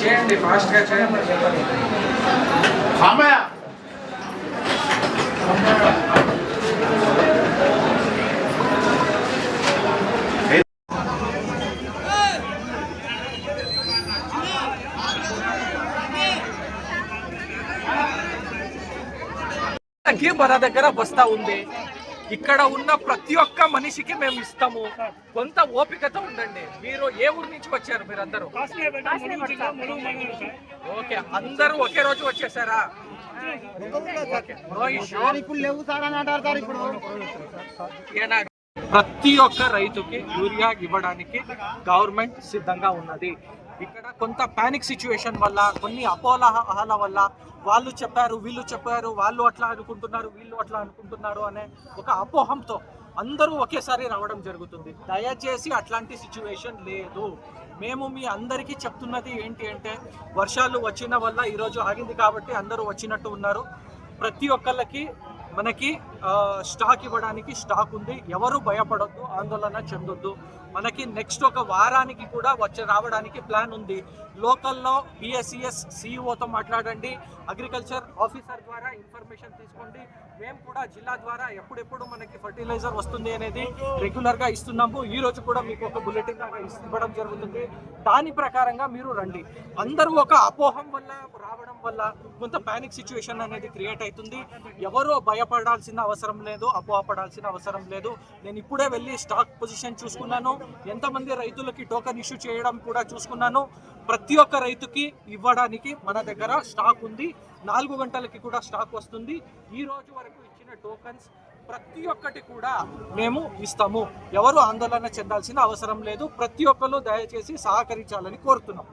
చేయండి ఫాస్ట్గా చేయండి. మన దగ్గర బస్తా ఉంది. ఇక్కడ ఉన్న ప్రతి ఒక్క మనిషికి మేము ఇస్తాము. కొంత ఓపికతో ఉండండి. మీరు ఏ ఊరు నుంచి వచ్చారు? మీరు అందరూ ఓకే, అందరూ ఒకే రోజు వచ్చేసారా? ప్రతి ఒక్క రైతుకి యూరియా ఇవ్వడానికి గవర్నమెంట్ సిద్ధంగా ఉన్నది. ఇక్కడ కొంత పానిక్ సిచ్యువేషన్ వల్ల, కొన్ని అపోహల వల్ల వాళ్ళు చెప్పారు, వీళ్ళు చెప్పారు, వాళ్ళు అట్లా అనుకుంటున్నారు, వీళ్ళు అట్లా అనుకుంటున్నారు అనే ఒక అపోహంతో అందరూ ఒకేసారి రావడం జరుగుతుంది. దయచేసి అట్లాంటి సిచ్యువేషన్ లేదు. మేము మీ అందరికీ చెప్తున్నది ఏంటి అంటే, వర్షాలు వచ్చిన వల్ల ఈరోజు ఆగింది కాబట్టి అందరూ వచ్చినట్టు ఉన్నారు. ప్రతి ఒక్కళ్ళకి మనకి స్టాక్ ఇవ్వడానికి స్టాక్ ఉంది. ఎవరు భయపడొద్దు, ఆందోళన చెందొద్దు. మనకి నెక్స్ట్ ఒక వారానికి కూడా రావడానికి ప్లాన్ ఉంది. లోకల్లో బిఎస్సిఎస్ సిఇఓతో మాట్లాడండి, అగ్రికల్చర్ ఆఫీసర్ ద్వారా ఇన్ఫర్మేషన్ తీసుకోండి. మేము కూడా జిల్లా ద్వారా ఎప్పుడెప్పుడు మనకి ఫర్టిలైజర్ వస్తుంది అనేది రెగ్యులర్గా ఇస్తున్నాము. ఈ రోజు కూడా మీకు ఒక బులెటిన్ లాగా ఇవ్వడం జరుగుతుంది. దాని ప్రకారంగా మీరు రండి. అందరూ ఒక అపోహం వల్ల రావడం వల్ల కొంత పానిక్ సిచ్యువేషన్ అనేది క్రియేట్ అవుతుంది. ఎవరో భయపడాల్సిన అవసరం లేదు, అపోహపడాల్సిన అవసరం లేదు. నేను ఇప్పుడే వెళ్ళి స్టాక్ పొజిషన్ చూసుకున్నాను. ఎంతమంది రైతులకి టోకెన్ ఇష్యూ చేయడం కూడా చూసుకున్నాను. ప్రతి ఒక్క రైతుకి ఇవ్వడానికి మన దగ్గర స్టాక్ ఉంది. 4 గంటలకి కూడా స్టాక్ వస్తుంది. ఈ రోజు వరకు ఇచ్చిన టోకన్స్ ప్రతి ఒక్కటి కూడా మేము ఇస్తాము. ఎవరు ఆందోళన చెందాల్సిన అవసరం లేదు. ప్రతి ఒక్కరు దయచేసి సహకరించాలని కోరుతున్నాం.